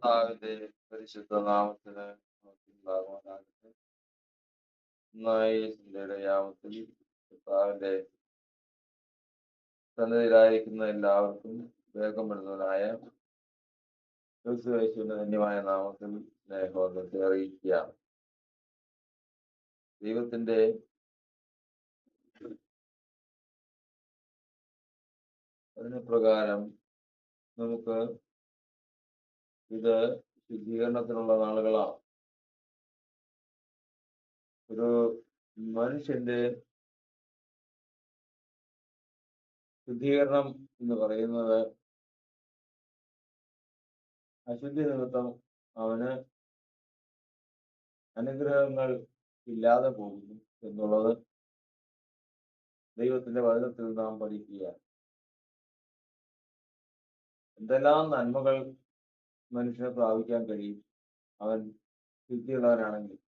കർത്താവിന്റെ പരിശുദ്ധ നാമത്തിന് ഉണ്ടാകുവാനാകട്ടെ. ഇന്നായി ചിന്തയുടെ യാമത്തിൽ കർത്താവിന്റെ സന്നിധിയിലായിരിക്കുന്ന എല്ലാവർക്കും വേഗം വരുന്നവനായ ക്രിസ്തുയേശുവിന്റെ ധന്യമായ നാമത്തിൽ സ്നേഹബന്ധത്തെ അറിയിക്കുകയാണ്. ദൈവത്തിന്റെ അതിന് പ്രകാരം നമുക്ക് ഇത് ശുദ്ധീകരണത്തിനുള്ള നാളുകളാണ്. ഒരു മനുഷ്യന്റെ ശുദ്ധീകരണം എന്ന് പറയുന്നത് അശുദ്ധി നിമിത്തം അവന് അനുഗ്രഹങ്ങൾ ഇല്ലാതെ പോകുന്നു എന്നുള്ളത് ദൈവത്തിന്റെ വചനത്തിൽ നാം പഠിക്കുകയാണ്. എന്തെല്ലാം നന്മകൾ മനുഷ്യനെ പ്രാപിക്കാൻ കഴിയും അവൻ ശുദ്ധിയുള്ളവനാണെങ്കിൽ.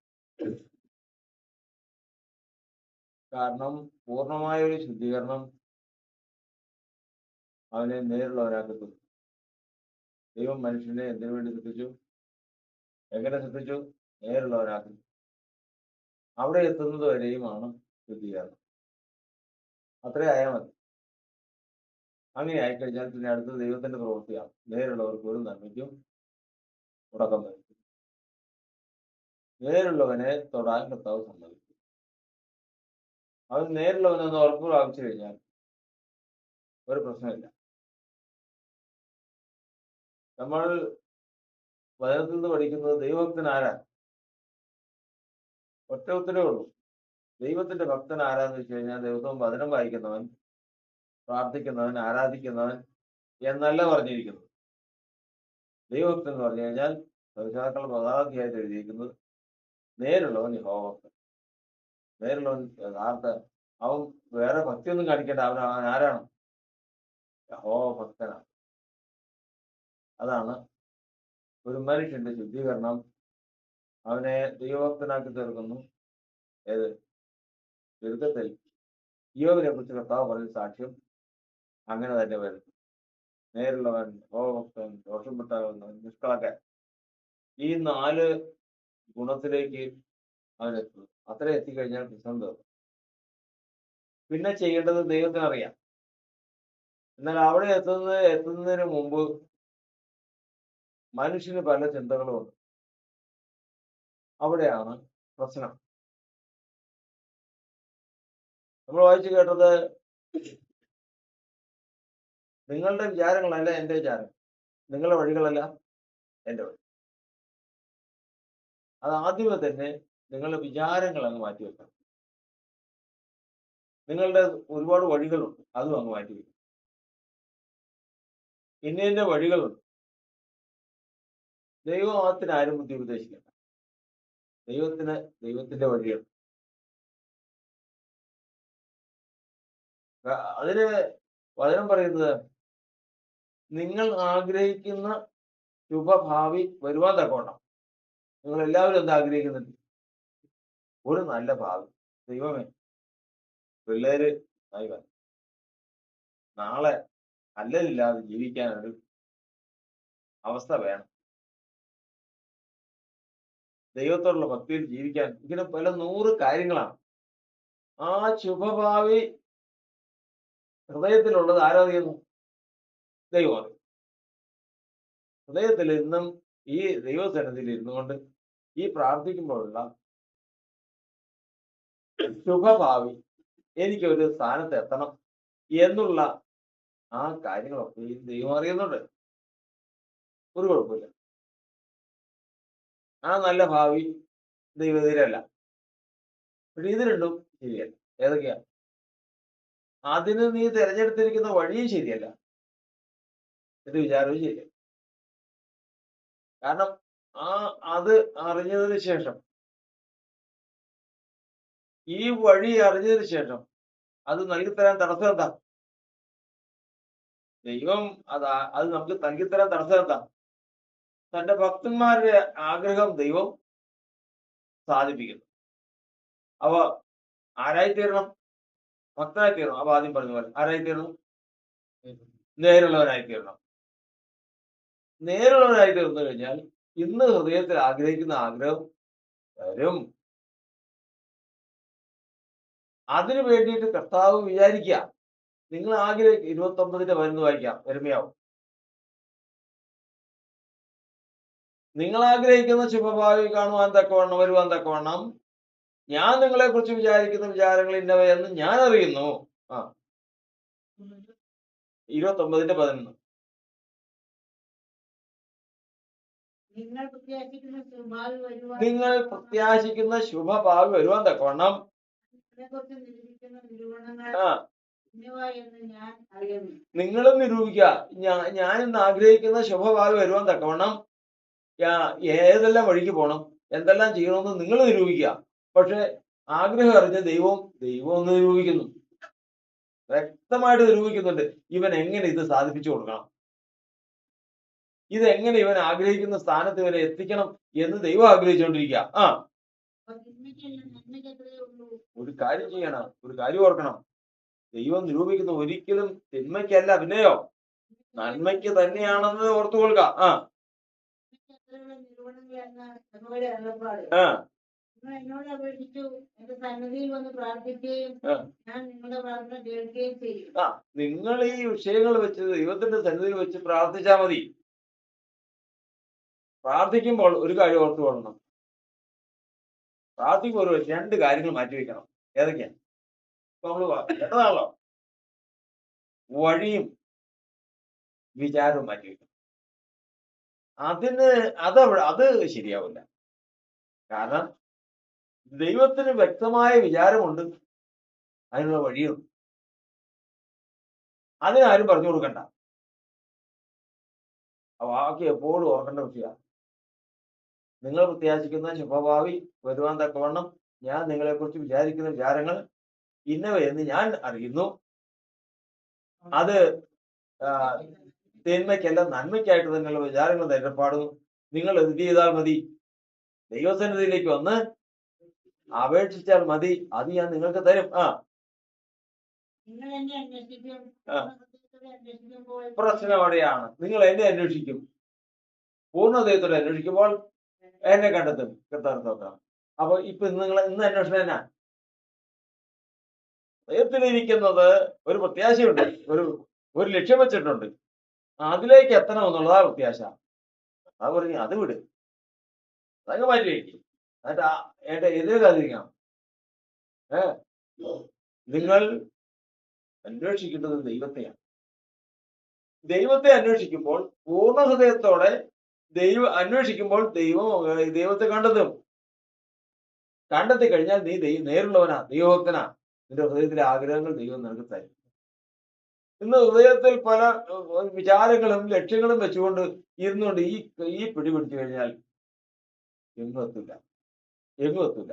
കാരണം പൂർണ്ണമായ ഒരു ശുദ്ധീകരണം അവനെ നേരിടുള്ളവനാക്കത്തുള്ളൂ. ദൈവം മനുഷ്യനെ എന്തിനു വേണ്ടി സൃഷ്ടിച്ചു? എങ്ങനെ സൃഷ്ടിച്ചു? നേരിടുള്ളവനാക്കുന്നു. അവിടെ എത്തുന്നത് വരെയുമാണ് ശുദ്ധീകരണം. അത്രേ ആയാൽ മതി. അങ്ങനെ ആയിക്കഴിഞ്ഞാൽ പിന്നെ അടുത്തത് ദൈവത്തിന്റെ പ്രവൃത്തിയാണ്. നേരിടുള്ളവർക്ക് ഒരു നന്മയ്ക്കും ഉടക്കം വരുത്തും. നേരിടുള്ളവനെ തൊടാൻ കർത്താവ് സമ്മതിക്കും. അവൻ നേരിടുള്ളവനെന്ന് ഉറപ്പ് പ്രാപിച്ചു കഴിഞ്ഞാൽ ഒരു പ്രശ്നമില്ല. നമ്മൾ വചനത്തിൽ നിന്ന് പഠിക്കുന്നത് ദൈവഭക്തൻ ആരാ? ഒറ്റ ഉത്തരവേ ഉള്ളൂ. ദൈവത്തിന്റെ ഭക്തൻ ആരാന്ന് വെച്ച് കഴിഞ്ഞാൽ ദിവസവും വചനം വായിക്കുന്നവൻ, പ്രാർത്ഥിക്കുന്നവൻ, ആരാധിക്കുന്നവൻ എന്നല്ല പറഞ്ഞിരിക്കുന്നത്. ദൈവഭക്തൻ എന്ന് പറഞ്ഞു കഴിഞ്ഞാൽ സവിശാക്കൾ 10-ാമധ്യായത്തിൽ എഴുതിയിരിക്കുന്നത് നേരുള്ളവൻ യഹോവഭക്തൻ. നേരുള്ളവൻ യഥാർത്ഥ അവൻ വേറെ ഭക്തിയൊന്നും കാണിക്കേണ്ട. അവൻ ആരാണ്? യഹോവഭക്തനാണ്. അതാണ് ഒരു മനുഷ്യന്റെ ശുദ്ധീകരണം. അവനെ ദൈവഭക്തനാക്കി തീർക്കുന്നു. ഏത് ചുരുക്കത്തിൽ ഇയ്യോബിനെ കുറിച്ച് കർത്താവ് പറഞ്ഞ സാക്ഷ്യം അങ്ങനെ തന്നെ വരുന്നു. നേരുള്ളവൻ, യഹോവഭക്തൻ, ദോഷം വിട്ടാകുന്നവൻ, നിഷ്കളങ്കൻ, ഈ 4 ഗുണത്തിലേക്ക് അവനെത്തുന്നു. അത്ര എത്തിക്കഴിഞ്ഞാൽ പ്രശ്നം തീർന്നു. പിന്നെ ചെയ്യേണ്ടത് ദൈവത്തിന് അറിയാം. എന്നാൽ അവിടെ എത്തുന്നതിന് മുമ്പ് മനുഷ്യന് പല ചിന്തകളുമുണ്ട്. അവിടെയാണ് പ്രശ്നം. നമ്മൾ വായിച്ചു കേട്ടത് നിങ്ങളുടെ വിചാരങ്ങളല്ല എൻ്റെ വിചാരം, നിങ്ങളുടെ വഴികളല്ല എൻ്റെ വഴി. അത് ആദ്യമേ തന്നെ നിങ്ങളുടെ വിചാരങ്ങൾ അങ്ങ് മാറ്റിവെക്കണം. നിങ്ങളുടെ ഒരുപാട് വഴികളുണ്ട്, അതും അങ്ങ് മാറ്റിവെക്കണം. ഇന്ന വഴികളുണ്ട്. ദൈവത്തിന് ആരും ബുദ്ധി ഉപദേശിക്കണ്ട. ദൈവത്തിന്റെ വഴിയാണ്. അതിന് വചനം പറയുന്നത് നിങ്ങൾ ആഗ്രഹിക്കുന്ന ശുഭഭാവി വരുവാൻ തക്കോണം. നിങ്ങൾ എല്ലാവരും എന്താ ആഗ്രഹിക്കുന്നുണ്ട്? ഒരു നല്ല ഭാവി. ദൈവമേ, പിള്ളേര് ആയി വന്നു, നാളെ അല്ലലില്ലാതെ ജീവിക്കാനൊരു അവസ്ഥ വേണം, ദൈവത്തോടുള്ള ഭക്തിയിൽ ജീവിക്കാൻ, ഇങ്ങനെ പല 100 കാര്യങ്ങളാണ്. ആ ശുഭഭാവി ഹൃദയത്തിലുള്ളത് ആരാധിക്കുന്നു? ദൈവം അറിയും. ഹൃദയത്തിൽ ഇന്നും ഈ ദൈവസന്നിധിയിൽ ഇരുന്നുകൊണ്ട് ഈ പ്രാർത്ഥിക്കുമ്പോഴുള്ള ശുഭഭാവി എനിക്കൊരു സ്ഥാനത്ത് എത്തണം എന്നുള്ള ആ കാര്യങ്ങളൊക്കെ ഈ ദൈവം അറിയുന്നുണ്ട്. ഒരു കുഴപ്പമില്ല. ആ നല്ല ഭാവി ദൈവത്തിലല്ല. പക്ഷെ ഇത് രണ്ടും ശരിയല്ല. ഏതൊക്കെയാ? അതിന് നീ തിരഞ്ഞെടുത്തിരിക്കുന്ന വഴിയും ശരിയല്ല, ഇത് വിചാരവും ശരിയല്ല. കാരണം ആ അത് അറിഞ്ഞതിന് ശേഷം, ഈ വഴി അറിഞ്ഞതിന് ശേഷം അത് നൽകിത്തരാൻ തടസ്സം എന്താ? ദൈവം അത് നമുക്ക് നൽകിത്തരാൻ തടസ്സം എന്താ? തന്റെ ഭക്തന്മാരുടെ ആഗ്രഹം ദൈവം സാധിപ്പിക്കുന്നു. അവ ആരായിത്തീരണം? ഭക്തനായിത്തീരണം. അപ്പൊ ആദ്യം പറഞ്ഞ പോലെ ആരായിത്തീരണം? നേരുള്ളവനായിത്തീരണം. നേരുള്ളവനായി തീർന്നു കഴിഞ്ഞാൽ ഇന്ന് ഹൃദയത്തിൽ ആഗ്രഹിക്കുന്ന ആഗ്രഹം വരും. അതിനു വേണ്ടിയിട്ട് കർത്താവ് വിചാരിക്കുക. നിങ്ങൾ ആഗ്രഹിക്കുക. 29 വായിക്കാം, യെരമ്യാവ്. നിങ്ങൾ ആഗ്രഹിക്കുന്ന ശുഭഭാവി കാണുവാൻ തക്കവണ്ണം, വരുവാൻ തക്കവണ്ണം ഞാൻ നിങ്ങളെ കുറിച്ച് വിചാരിക്കുന്ന വിചാരങ്ങൾ ഇന്നവയെന്ന് ഞാൻ അറിയുന്നു. 29:11. നിങ്ങൾ പ്രത്യാശിക്കുന്ന ശുഭഭാവി വരുവാൻ തക്കവണ്ണം നിങ്ങളും നിരൂപിക്കുക. ഞാൻ ഇന്ന് ആഗ്രഹിക്കുന്ന ശുഭഭാവി വരുവാൻ തക്കവണ്ണം ഏതെല്ലാം വഴിക്ക് പോകണം, എന്തെല്ലാം ചെയ്യണമെന്ന് നിങ്ങൾ നിരൂപിക്കുക. പക്ഷെ ആഗ്രഹം അറിഞ്ഞ ദൈവം ഒന്ന് നിരൂപിക്കുന്നു, വ്യക്തമായിട്ട് നിരൂപിക്കുന്നുണ്ട്. ഇവൻ എങ്ങനെ ഇത് സാധിപ്പിച്ചു കൊടുക്കണം, ഇതെങ്ങനെ ഇവൻ ആഗ്രഹിക്കുന്ന സ്ഥാനത്ത് ഇവനെ എത്തിക്കണം എന്ന് ദൈവം ആഗ്രഹിച്ചുകൊണ്ടിരിക്കുക. ഒരു കാര്യം ചെയ്യണം, ഒരു കാര്യം ഓർക്കണം. ദൈവം നിരൂപിക്കുന്ന ഒരിക്കലും തിന്മയ്ക്കല്ല, പിന്നെയോ നന്മയ്ക്ക് തന്നെയാണെന്ന് ഓർത്തുകൊള്ളുക. എന്നോട് അപേക്ഷിച്ചു എന്റെ സന്നിധിയിൽ വന്ന് പ്രാർത്ഥിക്കുകയും ഞാൻ നിങ്ങളുടെ പ്രാർത്ഥന കേൾക്കുകയും ചെയ്യും. നിങ്ങൾ ഈ വിഷയങ്ങൾ വെച്ച് ദൈവത്തിന്റെ സന്നിധിയിൽ വെച്ച് പ്രാർത്ഥിച്ചാൽ മതി. പ്രാർത്ഥിക്കുമ്പോൾ ഒരു കാര്യം ഓർത്തു കൊള്ളണം. പ്രാർത്ഥിക്കുമ്പോൾ ഒരു 2 കാര്യങ്ങൾ മാറ്റിവെക്കണം. ഏതൊക്കെയാണ്? ഇപ്പൊ നമ്മള് കേട്ടതാണല്ലോ, വഴിയും വിചാരവും മാറ്റിവെക്കണം. അത് ശരിയാവില്ല. കാരണം ദൈവത്തിന് വ്യക്തമായ വിചാരമുണ്ട്, അതിനുള്ള വഴിയുണ്ട്. അതിനാരും പറഞ്ഞു കൊടുക്കണ്ട. ബാക്കി എപ്പോഴും ഓർക്കേണ്ട വിഷയമാണ്. നിങ്ങൾ പ്രത്യാശിക്കുന്ന ശുഭഭാവി വരുവാൻ തക്കവണ്ണം ഞാൻ നിങ്ങളെ കുറിച്ച് വിചാരിക്കുന്ന വിചാരങ്ങൾ ഇന്നവയെന്ന് ഞാൻ അറിയുന്നു. അത് തിന്മയ്ക്കല്ല നന്മയ്ക്കായിട്ട് തന്നെയുള്ള വിചാരങ്ങൾ നിലപാടുന്നു. നിങ്ങൾ എന്ത് ചെയ്താൽ മതി? ദൈവസന്നിധിയിലേക്ക് വന്ന് അപേക്ഷിച്ചാൽ മതി, അത് ഞാൻ നിങ്ങൾക്ക് തരും. പ്രശ്നം അവിടെയാണ്. നിങ്ങൾ എന്നെ അന്വേഷിക്കും, പൂർണ്ണതയോടെ അന്വേഷിക്കുമ്പോൾ എന്നെ കണ്ടെത്തും. കർത്താവ്. അപ്പൊ ഇപ്പൊ ഇന്ന് അന്വേഷണം എന്നാ? ഹൃദയത്തിലിരിക്കുന്നത് ഒരു പ്രത്യാശയുണ്ട്, ഒരു ലക്ഷ്യം വെച്ചിട്ടുണ്ട്, അതിലേക്ക് എത്തണം എന്നുള്ളതാ പ്രത്യാശ. അത് പറഞ്ഞു അത് വിട്, അതങ്ങ് മാറ്റി വയ്ക്കും. എന്നിട്ട് എതിരാതിരിക്കണം. നിങ്ങൾ അന്വേഷിക്കേണ്ടത് ദൈവത്തെയാണ്. ദൈവത്തെ അന്വേഷിക്കുമ്പോൾ പൂർണ്ണ ഹൃദയത്തോടെ അന്വേഷിക്കുമ്പോൾ ദൈവത്തെ കണ്ടെത്തി കഴിഞ്ഞാൽ നീ നേരുള്ളവനാ, ദൈവഭക്തനാ. നിന്റെ ഹൃദയത്തിലെ ആഗ്രഹങ്ങൾ ദൈവം നിനക്ക് തരും. ഇന്ന് ഹൃദയത്തിൽ പല വിചാരങ്ങളും ലക്ഷ്യങ്ങളും വെച്ചുകൊണ്ട് ഇരുന്നുകൊണ്ട് ഈ പിടിപിടിച്ചു കഴിഞ്ഞാൽ എങ്ങും എത്തൂല.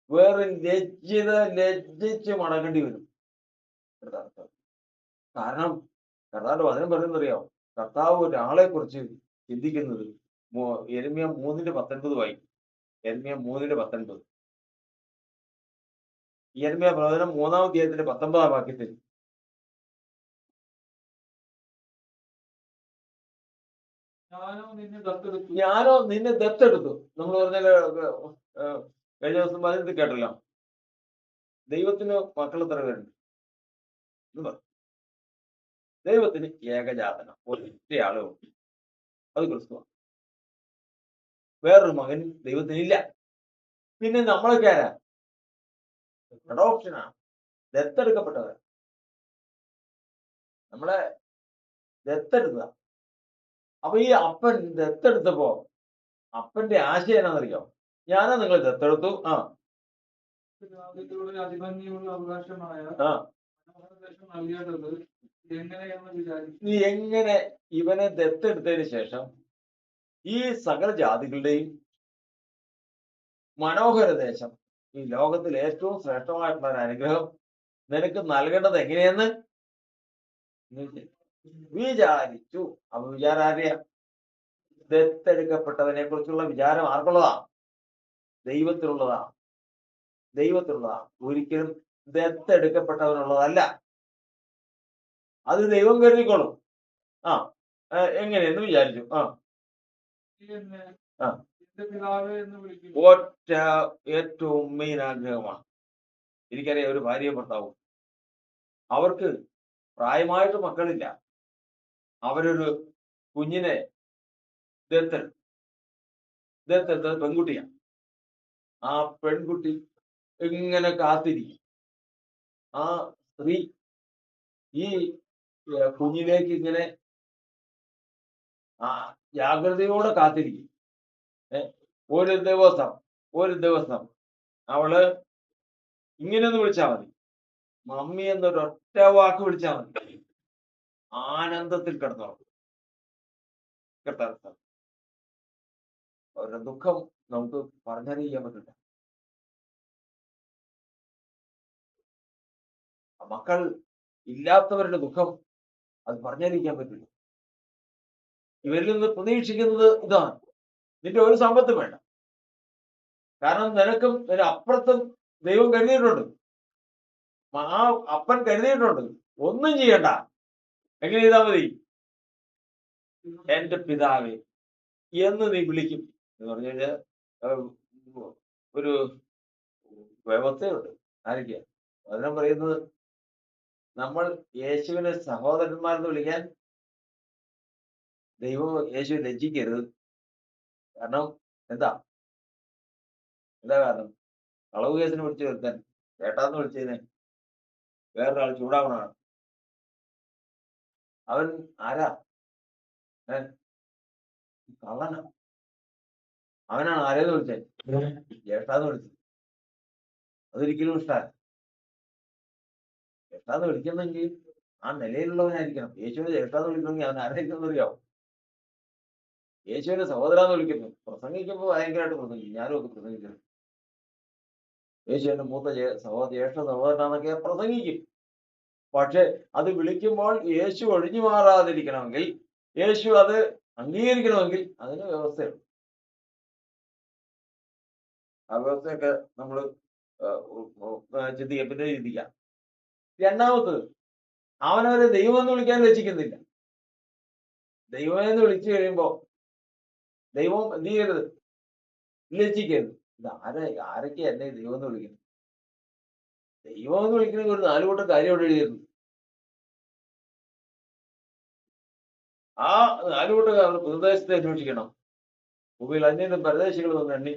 വേറെ ലജ്ജിച്ച് മടങ്ങേണ്ടി വരും. കാരണം കർത്താവിന്റെ വചനം പറയുന്നറിയാമോ? കർത്താവ് ഒരാളെ കുറിച്ച് ചിന്തിക്കുന്നത് യെരമ്യാ 3:19 വായിക്കും. യെരമ്യാ 3:19. യെരമ്യാ പ്രവചനം 3-ാം അധ്യായത്തിന്റെ 19-ാം വാക്യത്തിൽ ഞാനോ നിന്നെ ദത്തെടുത്തു. നമ്മൾ പറഞ്ഞാല് കഴിഞ്ഞ ദിവസം പറഞ്ഞത് കേട്ടല്ലോ, ദൈവത്തിന് മക്കൾ എത്ര പേരുണ്ട്? ദൈവത്തിന് ഏകജാതനം ഒറ്റയാളേ ഉള്ളൂ, അത് ക്രിസ്തുവാണ്. വേറൊരു മകൻ ദൈവത്തിനില്ല. പിന്നെ നമ്മളൊക്കെ ആരാ? അഡോപ്ഷനാണ്, ദത്തെടുക്കപ്പെട്ടവർ. നമ്മളെ ദത്തെടുക്കുക. അപ്പൊ ഈ അപ്പൻ ദത്തെടുത്തപ്പോ അപ്പന്റെ ആശയം എന്നാണെന്നറിയോ? ഞാനാ നിങ്ങൾ ദത്തെടുത്തു. പിതാവിനോട് അതിഭംഗിയുള്ള അവകാശമായ ആ ദേശം നൽകേണ്ടത് എങ്ങനെയെന്ന് വിചാരിച്ചു. നീ എങ്ങനെ ഇവനെ ദത്തെടുത്തതിന് ശേഷം ഈ സകല ജാതികളുടെയും മനോഹര ദേശം, ഈ ലോകത്തിൽ ഏറ്റവും ശ്രേഷ്ഠമായിട്ടുള്ള ഒരു അനുഗ്രഹം നിനക്ക് നൽകേണ്ടത് എങ്ങനെയെന്ന് വിചാരിച്ചു. അപ്പൊ വിചാരം ആരെയാ? ദത്തെടുക്കപ്പെട്ടവനെ കുറിച്ചുള്ള വിചാരം ആർക്കുള്ളതാ? ദൈവത്തിലുള്ളതാ. ദൈവത്തിലുള്ളതാ. ഒരിക്കലും ദത്തെടുക്കപ്പെട്ടവനുള്ളതല്ല. അത് ദൈവം കരുതിക്കോളും. എങ്ങനെയെന്ന് വിചാരിച്ചു. ഒറ്റ ഏറ്റവും മെയിൻ ആഗ്രഹമാണ്. എനിക്കറിയാം, ഒരു ഭാര്യയും ഭർത്താവും, അവർക്ക് പ്രായമായിട്ട് മക്കളില്ല. അവരൊരു കുഞ്ഞിനെ ദത്തെടുത്തത് പെൺകുട്ടിയാണ്. ആ പെൺകുട്ടി ഇങ്ങനെ കാത്തിരിക്കും. ആ സ്ത്രീ ഈ കുഞ്ഞിലേക്ക് ഇങ്ങനെ ജാഗ്രതയോടെ കാത്തിരിക്കും. ഒരു ദിവസം അവള് ഇങ്ങനെയൊന്ന് വിളിച്ചാൽ മതി, മമ്മി എന്നൊരൊറ്റ വാക്ക് വിളിച്ചാൽ മതി, ആനന്ദത്തിൽ കിടന്നുറങ്ങും. കേട്ടോ, അവരുടെ ദുഃഖം നമുക്ക് പറഞ്ഞറിയിക്കാൻ പറ്റില്ല. മക്കൾ ഇല്ലാത്തവരുടെ ദുഃഖം അത് പറഞ്ഞറിയിക്കാൻ പറ്റില്ല. ഇവരിൽ നിന്ന് പ്രതീക്ഷിക്കുന്നത് ഇതാണ്: നിന്റെ ഒരു സമ്പത്തും വേണ്ട. കാരണം നിനക്കും അപ്പുറത്തും ദൈവം കരുതിയിട്ടുണ്ട്. ആ അപ്പൻ കരുതിയിട്ടുണ്ട്. ഒന്നും ചെയ്യണ്ട. എങ്ങനെ ചെയ്താൽ മതി? എന്റെ പിതാവേ എന്ന് നീ വിളിക്കും എന്ന് പറഞ്ഞു കഴിഞ്ഞാൽ ഒരു വ്യവസ്ഥയുണ്ട്. ആരൊക്കെയാ അതിനെ പറയുന്നത്? നമ്മൾ യേശുവിനെ സഹോദരന്മാരെന്ന് വിളിക്കാൻ ദൈവം യേശു ലജ്ജിക്കരുത്. കാരണം എന്താ കാരണം? കളവ് കേസിന് വിളിച്ചു വരുത്താൻ ചേട്ടാന്ന് വിളിച്ചതിന് വേറൊരാൾ ചൂടാവണാണ്. അവൻ ആരാ? കള്ളന. അവനാണ് ആരേന്ന് വിളിച്ചത്? ജ്യേഷ്ഠാന്ന് വിളിച്ചത്. അതൊരിക്കലും ഇഷ്ടമല്ല. ജ്യേഷ്ഠാന്ന് വിളിക്കുന്നെങ്കിൽ ആ നിലയിലുള്ളവനായിരിക്കണം. യേശുവിനെ ജ്യേഷ്ഠാന്ന് വിളിക്കണമെങ്കിൽ അവൻ ആരായിരിക്കും അറിയാവും? യേശുവിനെ സഹോദരാന്ന് വിളിക്കുന്നു. പ്രസംഗിക്കുമ്പോൾ ഭയങ്കരമായിട്ട് പ്രസംഗിക്കും. ഞാനും ഒക്കെ പ്രസംഗിക്കുന്നു. യേശുവിന്റെ മൂത്ത ജ്യേഷ്ഠ സഹോദരനാന്നൊക്കെ പ്രസംഗിക്കും. പക്ഷെ അത് വിളിക്കുമ്പോൾ യേശു ഒഴിഞ്ഞു മാറാതിരിക്കണമെങ്കിൽ, യേശു അത് അംഗീകരിക്കണമെങ്കിൽ അതിന് വ്യവസ്ഥയുണ്ട്. ആ വ്യവസ്ഥയൊക്കെ നമ്മൾ പിന്നെ ചിന്തിക്കാം. രണ്ടാമത്തത്, അവനവരെ ദൈവം എന്ന് വിളിക്കാൻ ലജ്ജിക്കുന്നില്ല. ദൈവമെന്ന് വിളിച്ചു കഴിയുമ്പോ ദൈവം എന്ത് ചെയ്യരുത്? ലജ്ജിക്കരുത്. ഇത് ആരൊക്കെയാ എന്നെ ദൈവം എന്ന് വിളിക്കുന്നത്? ദൈവം എന്ന് വിളിക്കണമെങ്കിൽ ഒരു 4 കൂട്ടം കാര്യം ഇവിടെ എഴുതിയിരുന്നു. ആ 4 കൂട്ടം പ്രദേശത്തെ അന്വേഷിക്കണം. ഭൂമിയിൽ അന്യനും പരദേശികളും ഒന്ന് എണ്ണി.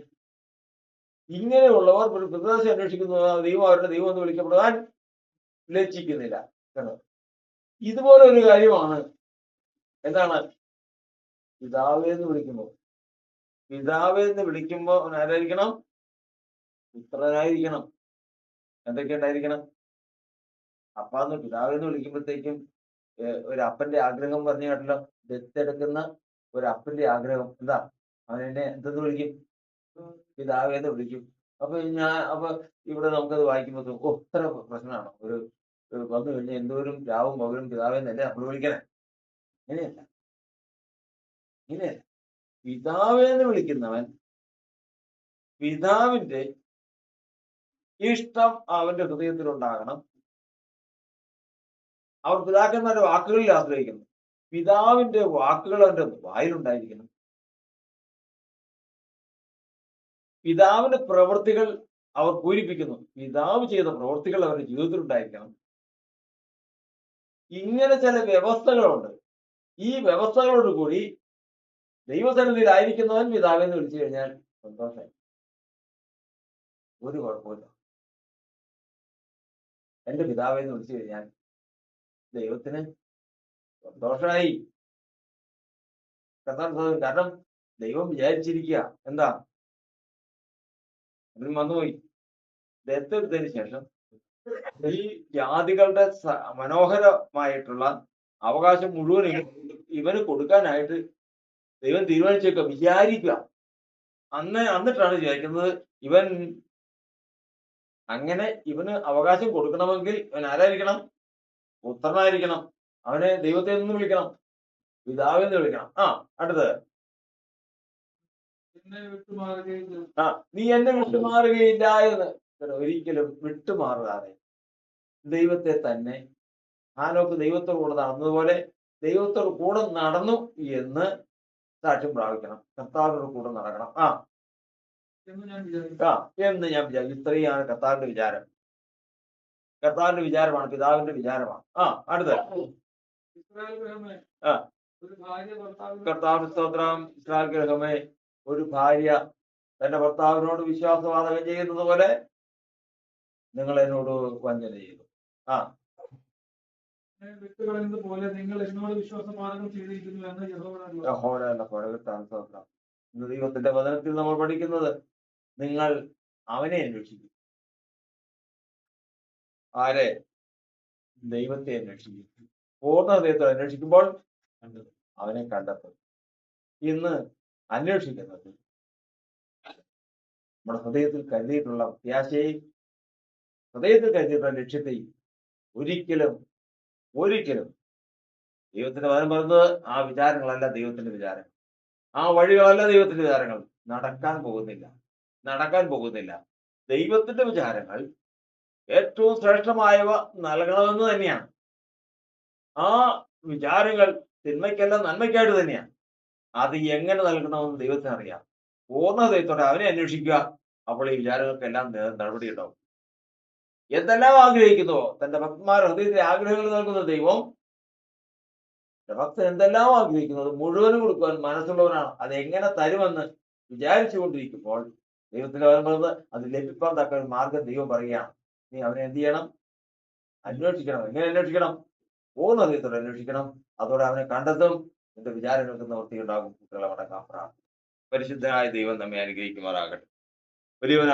ഇങ്ങനെയുള്ളവർ ഒരു പ്രദേശം അന്വേഷിക്കുന്നു. ദൈവം അവരുടെ ദൈവം എന്ന് വിളിക്കപ്പെടാൻ ലജ്ജിക്കുന്നില്ല. ഇതുപോലെ ഒരു കാര്യമാണ് എന്താണ് പിതാവേ എന്ന് വിളിക്കുമ്പോൾ. പിതാവേ എന്ന് വിളിക്കുമ്പോൾ അവൻ ആരായിരിക്കണം? പുത്രനായിരിക്കണം. എന്തൊക്കെ ഉണ്ടായിരിക്കണം? അപ്പാന്ന് പിതാവെന്ന് വിളിക്കുമ്പോഴത്തേക്കും ഒരു അപ്പന്റെ ആഗ്രഹം പറഞ്ഞു കേട്ടല്ലോ. ദത്തെടുക്കുന്ന ഒരു അപ്പന്റെ ആഗ്രഹം എന്താ? അവനെന്നെ എന്തെന്ന് വിളിക്കും? പിതാവെന്ന് വിളിക്കും. അപ്പൊ ഇവിടെ നമുക്കത് വായിക്കുമ്പോൾ ഇത്ര പ്രശ്നമാണോ? ഒരു വന്നു കഴിഞ്ഞാൽ എന്തോരും രാവും പകലും പിതാവെന്നല്ലേ നമ്മൾ വിളിക്കണേ? ഇങ്ങനെയല്ല. പിതാവെന്ന് വിളിക്കുന്നവൻ പിതാവിന്റെ ഇഷ്ടം അവന്റെ ഹൃദയത്തിലുണ്ടാകണം. അവർ പിതാക്കന്മാരുടെ വാക്കുകളിൽ ആശ്രയിക്കുന്നു. പിതാവിന്റെ വാക്കുകൾ അവന്റെ വായിലുണ്ടായിരിക്കണം. പിതാവിന്റെ പ്രവൃത്തികൾ അവർ പൂരിപ്പിക്കുന്നു. പിതാവ് ചെയ്ത പ്രവൃത്തികൾ അവരുടെ ജീവിതത്തിൽ ഉണ്ടായിരിക്കണം. ഇങ്ങനെ ചില വ്യവസ്ഥകളുണ്ട്. ഈ വ്യവസ്ഥകളോട് കൂടി ദൈവസന്നിധിയിലായിരിക്കുന്നവൻ പിതാവെന്ന് വിളിച്ചു കഴിഞ്ഞാൽ സന്തോഷമായി. ഒരു കുഴപ്പമില്ല. എന്റെ പിതാവെന്ന് വിളിച്ചു കഴിഞ്ഞാൽ ദൈവത്തിന് സന്തോഷമായി. കാരണം ദൈവം വിചാരിച്ചിരിക്കുക എന്താ, അതിന് വന്നുപോയി. ദത്തെടുത്തതിന് ശേഷം ഈ ജാതികളുടെ മനോഹരമായിട്ടുള്ള അവകാശം മുഴുവൻ ഇവന് കൊടുക്കാനായിട്ട് ദൈവം തീരുമാനിച്ചേക്കുക, വിചാരിക്കുക. എന്നിട്ടാണ് വിചാരിക്കുന്നത് ഇവൻ അങ്ങനെ ഇവന് അവകാശം കൊടുക്കണമെങ്കിൽ ഇവൻ ആരായിരിക്കണം? പുത്രനായിരിക്കണം. അവനെ ദൈവത്തെ നിന്ന് വിളിക്കണം, പിതാവെന്ന് വിളിക്കണം. അടുത്തത്, നീ എന്നെ വിട്ടുമാറുകയില്ല എന്ന്. ഒരിക്കലും വിട്ടുമാറാതെ ദൈവത്തെ തന്നെ, ഹാനോക്ക് ദൈവത്തോട് കൂടെ നടന്നതുപോലെ ദൈവത്തോട് കൂടെ നടന്നു എന്ന് സാക്ഷ്യം പ്രാപിക്കണം. കർത്താവിനോട് കൂടെ നടക്കണം എന്ന് ഞാൻ വിചാരിക്കും. ഇത്രയാണ് കർത്താവിന്റെ വിചാരം. കർത്താവിന്റെ വിചാരമാണ്, പിതാവിന്റെ വിചാരമാണ്. അടുത്ത കർത്താവിന്റെ സ്തോത്രം. ഇസ്രായേൽ ഗൃഹമേ, ഒരു ഭാര്യ തന്റെ ഭർത്താവിനോട് വിശ്വാസവാദം ചെയ്യുന്നത് പോലെ നിങ്ങൾ എന്നോട് വഞ്ചന ചെയ്തു. പോലെ നിങ്ങൾ എന്നോട് വിശ്വാസമാനം ചെയ്തിരിക്കുന്നു എന്ന് സ്തോത്രം. ഇന്ന് ദൈവത്തിന്റെ വചനത്തിൽ നമ്മൾ പഠിക്കുന്നത്, നിങ്ങൾ അവനെ അന്വേഷിക്കും. ആരെ? ദൈവത്തെ അന്വേഷിക്കും. പൂർണ്ണ ഹൃദയത്തോടെ അന്വേഷിക്കുമ്പോൾ അവനെ കണ്ടെത്തും. ഇന്ന് അന്വേഷിക്കുന്നത് നമ്മുടെ ഹൃദയത്തിൽ കരുതിയിട്ടുള്ള പ്രത്യാശയെയും ഹൃദയത്തിൽ കരുതിയിട്ടുള്ള ലക്ഷ്യത്തെയും ഒരിക്കലും ദൈവത്തിന്റെ വചനം പറയുന്നത് ആ വിചാരങ്ങളല്ല ദൈവത്തിന്റെ വിചാരങ്ങൾ, ആ വഴികളല്ല ദൈവത്തിന്റെ വിചാരങ്ങൾ. നടക്കാൻ പോകുന്നില്ല. ദൈവത്തിന്റെ വിചാരങ്ങൾ ഏറ്റവും ശ്രേഷ്ഠമായവ നൽകണമെന്ന് തന്നെയാണ്. ആ വിചാരങ്ങൾ തിന്മയ്ക്കല്ല നന്മയ്ക്കായിട്ട് തന്നെയാണ്. അത് എങ്ങനെ നൽകണമെന്ന് ദൈവത്തിന് അറിയാം. പൂർണ്ണതയോടെ അവനെ അന്വേഷിക്കുക. അപ്പോൾ ഈ വിചാരങ്ങൾക്കെല്ലാം നടപടി ഉണ്ടാവും. എന്തെല്ലാം ആഗ്രഹിക്കുന്നുവോ തന്റെ ഭക്തന്മാരുടെ ഹൃദയത്തിലെ ആഗ്രഹങ്ങൾ നൽകുന്ന ദൈവം, ഭക്തൻ എന്തെല്ലാം ആഗ്രഹിക്കുന്നത് മുഴുവനും കൊടുക്കുവാൻ മനസ്സുള്ളവനാണ്. അത് എങ്ങനെ തരുമെന്ന് വിചാരിച്ചു കൊണ്ടിരിക്കുമ്പോൾ ദൈവത്തിന്റെ പറയുന്നത് അത് ലഭിക്കാൻ തക്ക ഒരു മാർഗം ദൈവം പറയുകയാണ്. നീ അവനെ എന്ത് ചെയ്യണം? അന്വേഷിക്കണം. എങ്ങനെ അന്വേഷിക്കണം? പൂർണ്ണ ഹൃദയത്തോടെ അന്വേഷിക്കണം. അതോടെ അവനെ കണ്ടെത്തും. നിന്റെ വിചാരങ്ങൾക്ക് നിവൃത്തി ഉണ്ടാകും. കുട്ടികളെ മടങ്ങാൻ പ്രാർത്ഥന. പരിശുദ്ധനായ ദൈവം നമ്മെ അനുഗ്രഹിക്കുമാറാകട്ടെ. വലിയവനായ